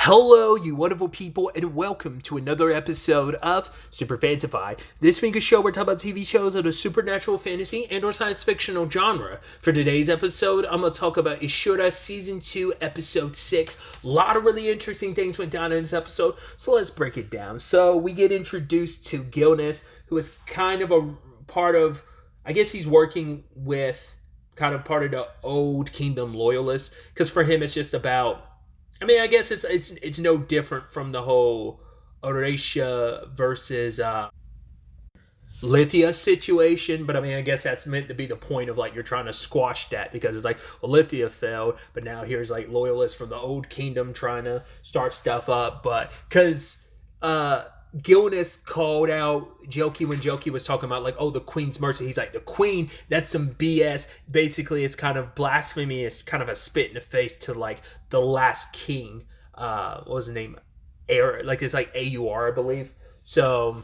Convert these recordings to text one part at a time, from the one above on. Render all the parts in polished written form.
Hello, you wonderful people, and welcome to another episode of Super-Fanta-Fi. This week's show, we're talking about TV shows of the supernatural fantasy and or science fictional genre. For today's episode, I'm going to talk about Ishura Season 2, Episode 6. A lot of really interesting things went down in this episode, so let's break it down. So we get introduced to Gilnis, who is kind of a part of, I guess he's working with kind of part of the Old Kingdom loyalists, because for him it's just about, I mean, I guess it's no different from the whole Orisha versus Lithia situation, but I mean, I guess that's meant to be the point of, like, you're trying to squash that, because it's like, well, Lithia failed, but now here's like loyalists from the Old Kingdom trying to start stuff up, but because Gilnis called out Jokey when Jokey was talking about, like, oh, the Queen's mercy. He's like, the Queen, that's some BS. Basically, it's kind of blasphemy. It's kind of a spit in the face to, like, the last king. What was his name? Like, it's like AUR, I believe. So,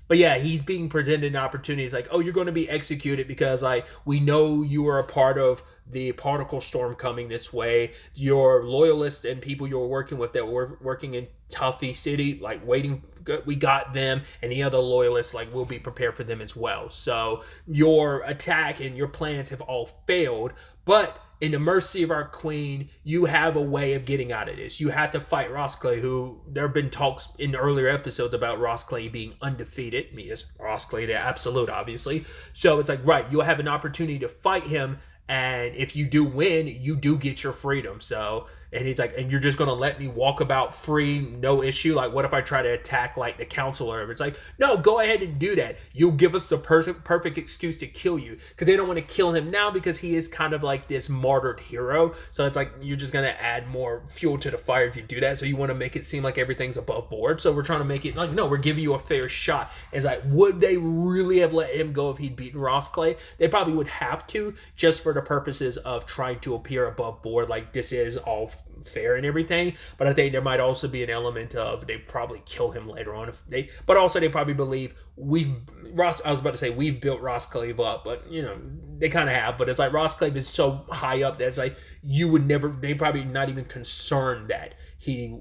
but yeah, he's being presented an opportunity. It's like, oh, you're going to be executed because, like, we know you are a part of the particle storm coming this way. Your loyalists and people you're working with that were working in Tuffy City, like, waiting, we got them, and the other loyalists, like, we'll be prepared for them as well. So your attack and your plans have all failed, but in the mercy of our queen, you have a way of getting out of this. You have to fight Rosclay, who there have been talks in the earlier episodes about Rosclay being undefeated. I mean, it's Rosclay, the absolute, obviously. So it's like, right, you'll have an opportunity to fight him, and if you do win, you do get your freedom. So, and he's like, and you're just going to let me walk about free, no issue? Like, what if I try to attack, like, the council or whatever? It's like, no, go ahead and do that. You'll give us the perfect excuse to kill you. Because they don't want to kill him now because he is kind of like this martyred hero. So it's like, you're just going to add more fuel to the fire if you do that. So you want to make it seem like everything's above board. So we're trying to make it like, no, we're giving you a fair shot. It's like, would they really have let him go if he'd beaten Rosclay? They probably would have to, just for the purposes of trying to appear above board, like this is all fair and everything. But I think there might also be an element of they probably kill him later on if they, but also they probably believe we've built Rosclave up, but you know, they kind of have, but it's like Rosclave is so high up that it's like you would never, they probably not even concerned that he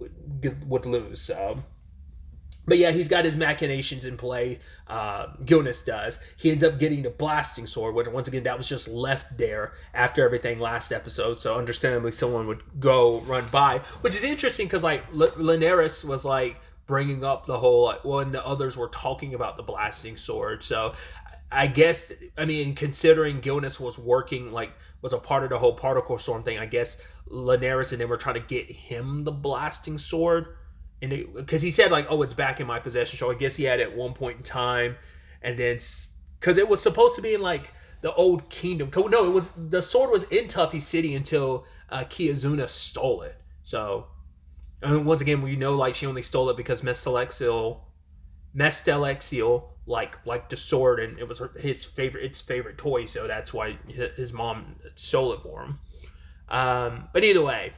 would lose. So, but yeah, he's got his machinations in play. Gilnis does. He ends up getting the blasting sword, which once again, that was just left there after everything last episode. So understandably, someone would go run by, which is interesting because, like, Linares was like bringing up the whole, like, well, and the others were talking about the blasting sword. So I guess, I mean, considering Gilnis was working, like, was a part of the whole particle storm thing, I guess Linares and them were trying to get him the blasting sword. And because he said, like, oh, it's back in my possession. So I guess he had it at one point in time. And then, because it was supposed to be in, like, the Old Kingdom. No, it was, the sword was in Tuffy City until Kiyazuna stole it. So, and once again, we know, like, she only stole it because Mestelexiel like the sword, and it was its favorite toy. So that's why his mom stole it for him. But either way,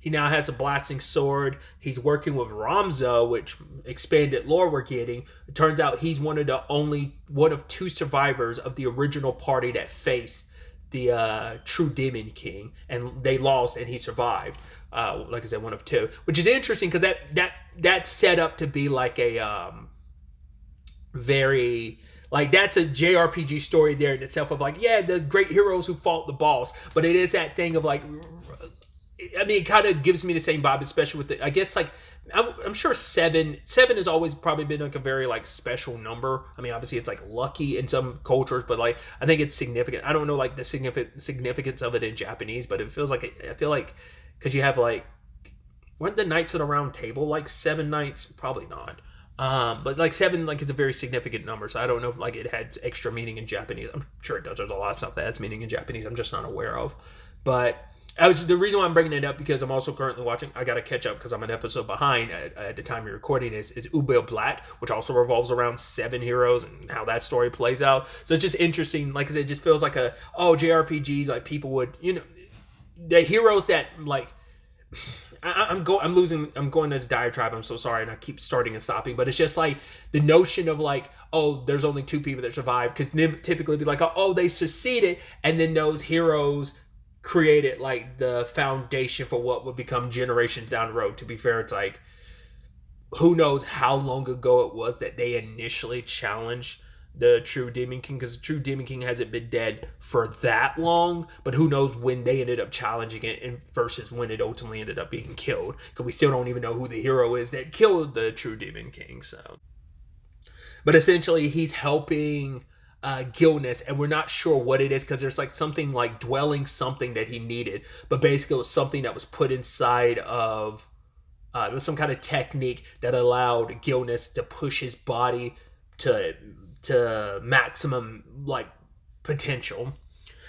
he now has a blasting sword. He's working with Ramza, which expanded lore we're getting. It turns out he's one of two survivors of the original party that faced the true Demon King, and they lost, and he survived. Like I said, one of two, which is interesting because that's set up to be like a very, like, that's a JRPG story there in itself of, like, yeah, the great heroes who fought the boss, but it is that thing of, like, I mean, it kind of gives me the same vibe, especially with the, I guess, like, I'm sure seven has always probably been, like, a very, like, special number. I mean, obviously it's, like, lucky in some cultures, but, like, I think it's significant. I don't know, like, the significance of it in Japanese, but it feels like, I feel like, because you have, like, weren't the Knights of the Round Table, like, 7 knights? Probably not. But, like, 7, like, is a very significant number, so I don't know if, like, it had extra meaning in Japanese. I'm sure it does. There's a lot of stuff that has meaning in Japanese I'm just not aware of. But the reason why I'm bringing it up, because I'm also currently watching, I got to catch up because I'm an episode behind at the time of recording is Ubel Blatt, which also revolves around 7 heroes and how that story plays out. So it's just interesting. Like I said, it just feels like JRPGs, like, people would, you know, the heroes that, like, I'm going this diatribe, I'm so sorry, and I keep starting and stopping, but it's just like the notion of, like, oh, there's only 2 people that survive, because typically be like, oh, they succeeded, and then those heroes created like the foundation for what would become generations down the road. To be fair, it's like who knows how long ago it was that they initially challenged the true Demon King, because the true Demon King hasn't been dead for that long, but who knows when they ended up challenging it and versus when it ultimately ended up being killed, because we still don't even know who the hero is that killed the true Demon King. So, but essentially he's helping Gilness, and we're not sure what it is, because there's like something like dwelling something that he needed, but basically it was something that was put inside of it was some kind of technique that allowed Gilness to push his body to maximum like potential,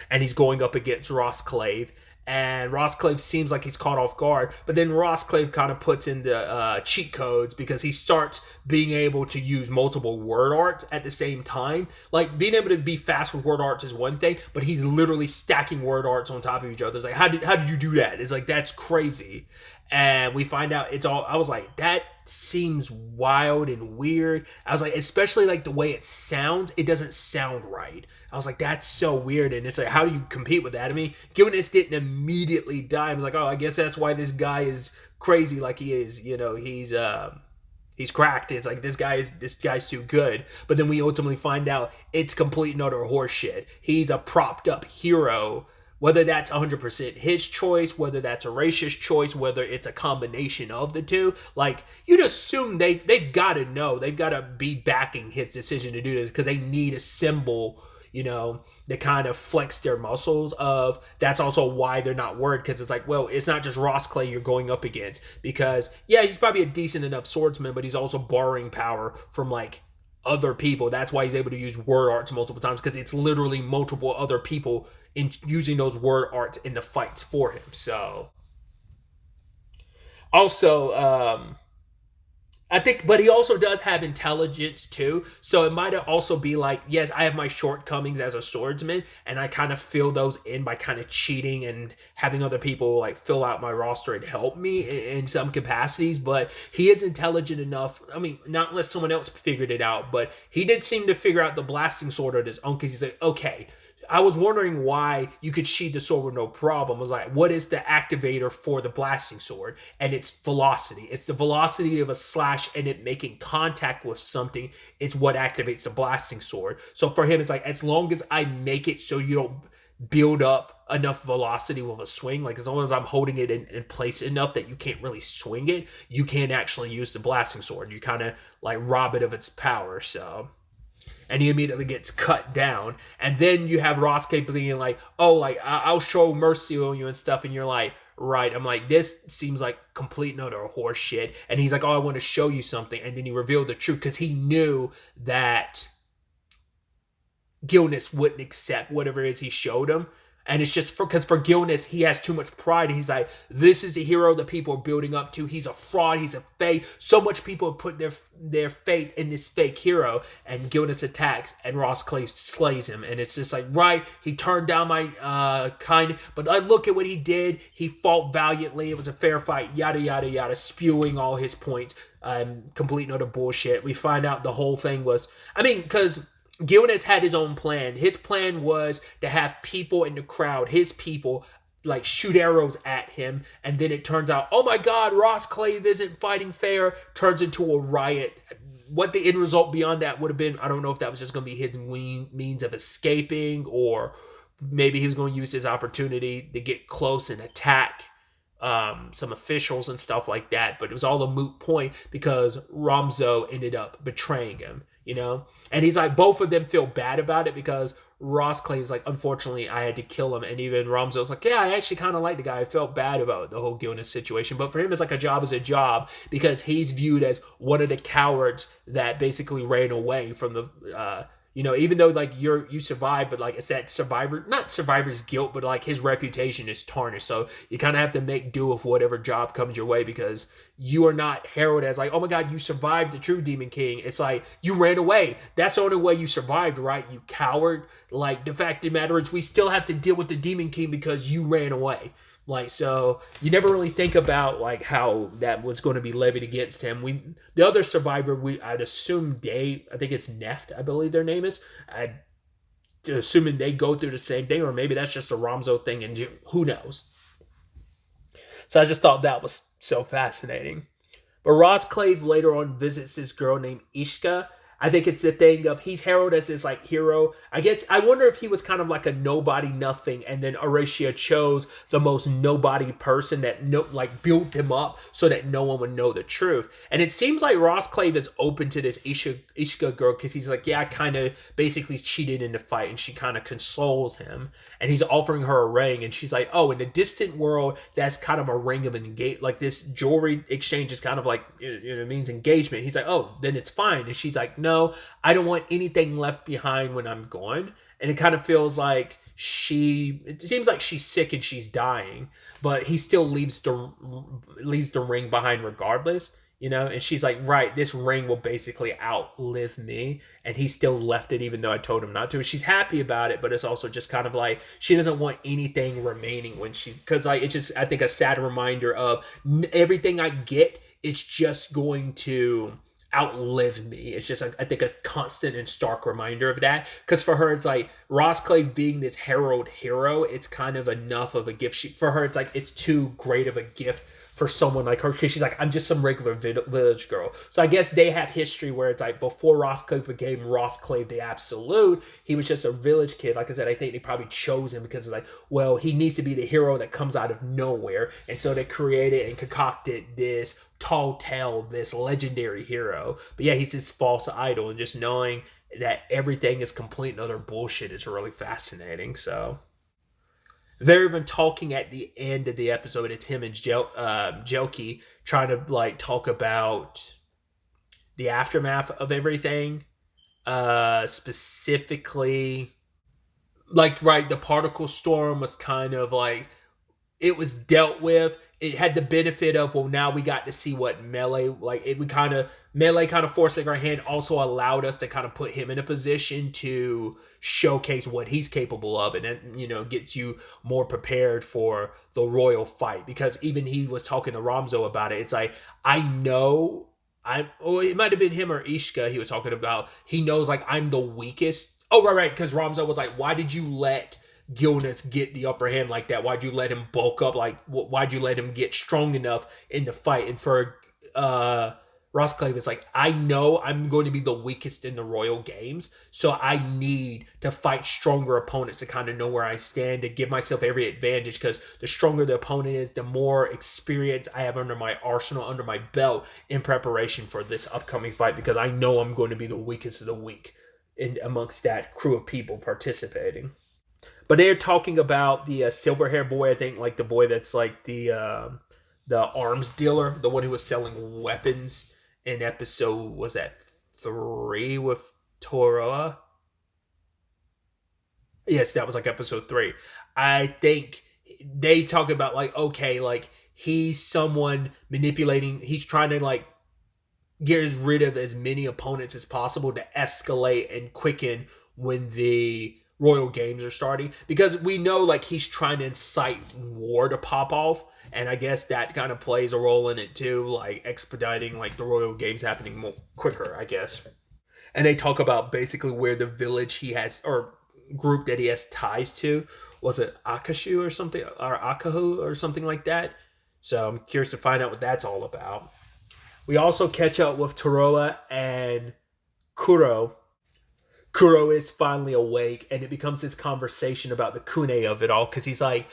and he's going up against Rosclay. And Rosclay seems like he's caught off guard, but then Rosclay kind of puts in the cheat codes, because he starts being able to use multiple word arts at the same time. Like, being able to be fast with word arts is one thing, but he's literally stacking word arts on top of each other. It's like, how did you do that? It's like, that's crazy. And we find out it's all, I was like, that seems wild and weird. I was like, especially like the way it sounds, it doesn't sound right. I was like, that's so weird. And it's like, how do you compete with that? I mean, Gilness didn't immediately die. I was like, oh, I guess that's why this guy is crazy like he is. You know, he's cracked. It's like, this guy's too good. But then we ultimately find out it's complete and utter horseshit. He's a propped up hero. Whether that's 100% his choice, whether that's a racist choice, whether it's a combination of the two, like, you'd assume they've got to know. They've got to be backing his decision to do this, because they need a symbol, you know, to kind of flex their muscles of. That's also why they're not worried, because it's like, well, it's not just Rosclay you're going up against, because, yeah, he's probably a decent enough swordsman, but he's also borrowing power from, like, other people. That's why he's able to use word arts multiple times, because it's literally multiple other people in using those word arts in the fights for him. So also, I think, but he also does have intelligence too. So it might also be like, yes, I have my shortcomings as a swordsman, and I kind of fill those in by kind of cheating and having other people like fill out my roster and help me in some capacities. But he is intelligent enough. I mean, not unless someone else figured it out, but he did seem to figure out the blasting sword on his own, because he's like, okay, I was wondering why you could sheath the sword with no problem. I was like, what is the activator for the blasting sword? And it's velocity. It's the velocity of a slash and it making contact with something. It's what activates the blasting sword. So for him, it's like, as long as I make it so you don't build up enough velocity with a swing, like as long as I'm holding it in place enough that you can't really swing it, you can't actually use the blasting sword. You kind of like rob it of its power. So, and he immediately gets cut down. And then you have Rosclay being like, oh, like, I'll show mercy on you and stuff. And you're like, right. I'm like, this seems like complete and utter horse shit. And he's like, oh, I want to show you something. And then he revealed the truth, because he knew that Gilness wouldn't accept whatever it is he showed him. And it's just because for Gilness, he has too much pride. He's like, this is the hero that people are building up to. He's a fraud. He's a fake. So much people have put their faith in this fake hero. And Gilness attacks, and Rosclay slays him. And it's just like, right, he turned down my kind. But I look at what he did. He fought valiantly. It was a fair fight. Yada, yada, yada. Spewing all his points. Complete and utter bullshit. We find out the whole thing was, I mean, because Gilness had his own plan. His plan was to have people in the crowd, his people, like shoot arrows at him. And then it turns out, oh my God, Rosclay isn't fighting fair. Turns into a riot. What the end result beyond that would have been, I don't know if that was just going to be his means of escaping, or maybe he was going to use this opportunity to get close and attack some officials and stuff like that. But it was all a moot point, because Ramzo ended up betraying him. You know, and he's like, both of them feel bad about it, because Rosclay is like, unfortunately, I had to kill him. And even Ramzo's like, yeah, I actually kind of like the guy. I felt bad about the whole Gilness situation. But for him, it's like a job is a job, because he's viewed as one of the cowards that basically ran away from the, you know, even though like you survived, but like it's that not survivor's guilt, but like his reputation is tarnished. So you kind of have to make do with whatever job comes your way, because you are not heralded as like, oh my God, you survived the true Demon King. It's like, you ran away. That's the only way you survived, right? You coward. Like, the fact of the matter is, we still have to deal with the Demon King because you ran away. Like, so you never really think about like how that was going to be levied against him. The other survivor, I'd assume I think it's Neft, I believe their name is. assuming they go through the same thing, or maybe that's just a Ramzo thing, and who knows. So I just thought that was so fascinating. But Rosclay later on visits this girl named Ishka. I think it's the thing of he's heralded as this like hero. I guess I wonder if he was kind of like a nobody nothing, and then Horatia chose the most nobody person that like built him up so that no one would know the truth. And it seems like Rosclay is open to this Ishka girl because he's like, yeah, I kind of basically cheated in the fight, and she kind of consoles him, and he's offering her a ring, and she's like, oh, in the distant world, that's kind of a ring of engagement, like this jewelry exchange is kind of like, you know, means engagement. He's like, oh, then it's fine, and she's like, no. I don't want anything left behind when I'm gone. And it kind of feels like it seems like she's sick and she's dying, but he still leaves the ring behind regardless, you know? And she's like, right, this ring will basically outlive me. And he still left it even though I told him not to. She's happy about it, but it's also just kind of like, she doesn't want anything remaining because like, it's just, I think, a sad reminder of everything I get, it's just going to outlive me. It's just, I think, a constant and stark reminder of that. Because for her, it's like Rosclay being this herald hero, it's kind of enough of a gift. For her, it's like it's too great of a gift for someone like her, because she's like, I'm just some regular village girl. So I guess they have history where it's like before Rosclay became Rosclay the Absolute, he was just a village kid. Like I said, I think they probably chose him because it's like, well, he needs to be the hero that comes out of nowhere. And so they created and concocted this tall tale, this legendary hero. But yeah, he's this false idol, and just knowing that everything is complete and utter bullshit is really fascinating. So they're even talking at the end of the episode. It's him and Jelky trying to like talk about the aftermath of everything. Specifically, like, right, the particle storm was kind of like, it was dealt with. It had the benefit of, well, now we got to see what Melee, like, Melee kind of forcing our hand also allowed us to kind of put him in a position to showcase what he's capable of, and then, you know, gets you more prepared for the royal fight. Because even he was talking to Ramzo about it. It's like, I know, it might have been him or Ishka he was talking about. He knows, like, I'm the weakest. Oh, right, because Ramzo was like, why did you let Gilness get the upper hand like that? Why'd you let him bulk up? Like, why'd you let him get strong enough in the fight? And for Rosclay, it's like, I know I'm going to be the weakest in the Royal Games, so I need to fight stronger opponents to kind of know where I stand, to give myself every advantage, because the stronger the opponent is, the more experience I have under my arsenal, under my belt, in preparation for this upcoming fight, because I know I'm going to be the weakest of the weak in amongst that crew of people participating. But they're talking about the silver hair boy, I think, like the boy that's like the arms dealer, the one who was selling weapons in episode, was that 3 with Toroa? Yes, that was like episode 3. I think they talk about like, okay, like he's someone manipulating, he's trying to like get rid of as many opponents as possible to escalate and quicken when the Royal Games are starting, because we know like he's trying to incite war to pop off, and I guess that kind of plays a role in it too, like expediting like the Royal Games happening more quicker, I guess. And they talk about basically where the village he has, or group that he has ties to, was it Akashu or something, or Akahu or something like that. So I'm curious to find out what that's all about. We also catch up with Toroa and Kuro. Kuro is finally awake, and it becomes this conversation about the Kune of it all, because he's like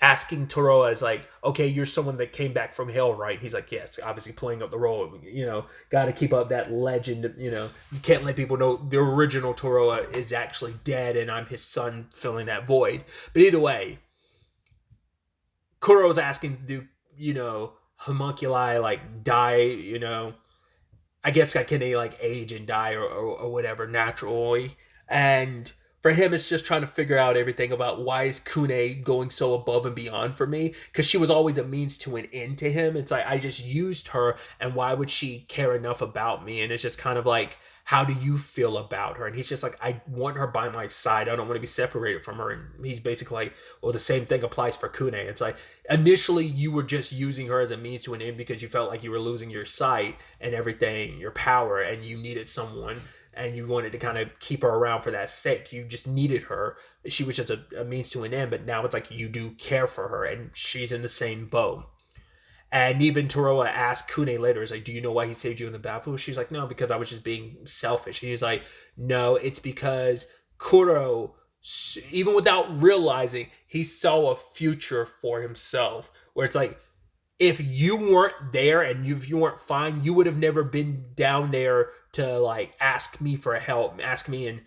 asking Toroa, is like, okay, you're someone that came back from hell, right? He's like, yes, obviously playing up the role, you know, got to keep up that legend, you know, you can't let people know the original Toroa is actually dead and I'm his son filling that void. But either way, Kuro's asking, do, you know, homunculi like die, you know, I guess can they like age and die or whatever naturally. And for him, it's just trying to figure out everything about why is Kune going so above and beyond for me, because she was always a means to an end to him. It's like, I just used her, and why would she care enough about me? And it's just kind of like, how do you feel about her? And he's just like, I want her by my side. I don't want to be separated from her. And he's basically like, well, the same thing applies for Kune. It's like, initially you were just using her as a means to an end because you felt like you were losing your sight and everything, your power, and you needed someone. and you wanted to kind of keep her around for that sake. You just needed her. She was just a means to an end, but now it's like you do care for her, and she's in the same boat. And even Toroa asked Kune later, is like, do you know why he saved you in the bathroom? She's like, no, because I was just being selfish. And he's like, no, it's because Kuro, even without realizing, he saw a future for himself. Where it's like, if you weren't there and if you weren't fine, you would have never been down there to like ask me for help, ask me and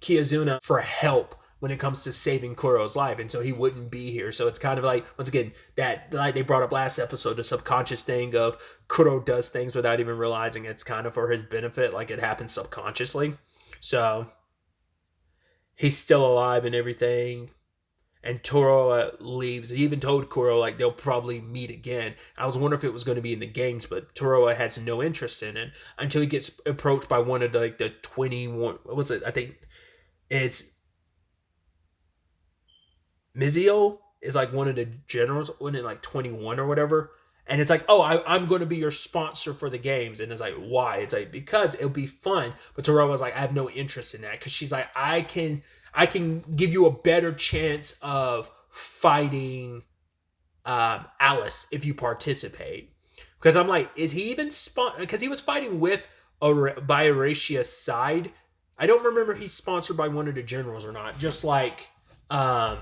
Kiyazuna for help when it comes to saving Kuro's life, and so he wouldn't be here. So it's kind of like, once again, that like they brought up last episode, the subconscious thing of Kuro does things without even realizing it's kind of for his benefit, like it happens subconsciously. So he's still alive and everything. And Toro leaves. He even told Kuro like they'll probably meet again. I was wondering if it was going to be in the games, but Toroa has no interest in it until he gets approached by one of the 21. What was it? I think it's Mizio is like one of the generals, when it like 21 or whatever. And it's like, oh, I'm going to be your sponsor for the games. And it's like, why? It's like, because it'll be fun. But Toroa was like, I have no interest in that. Because she's like, I can give you a better chance of fighting Alice if you participate. Because I'm like, is he even because he was fighting with by Auratia's side. I don't remember if he's sponsored by one of the generals or not. Just like, what's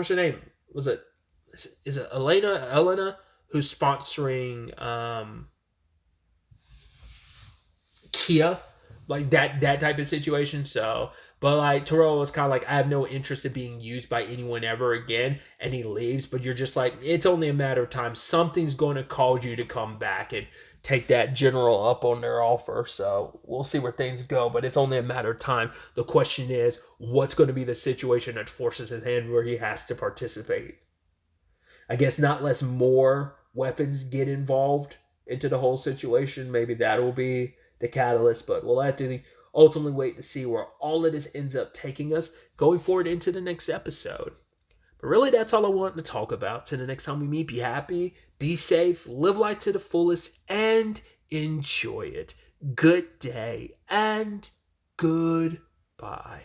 her name? Was it? Is it Elena who's sponsoring Kia? Like that type of situation. So, but like Toro was kind of like, I have no interest in being used by anyone ever again, and he leaves. But you're just like, it's only a matter of time. Something's going to cause you to come back and take that general up on their offer. So we'll see where things go, but it's only a matter of time. The question is, what's going to be the situation that forces his hand where he has to participate? I guess not less more weapons get involved into the whole situation. Maybe that'll be the catalyst, but we'll have to ultimately wait to see where all of this ends up taking us going forward into the next episode. But really, that's all I wanted to talk about. Till the next time we meet, be happy, be safe, live life to the fullest, and enjoy it. Good day and goodbye.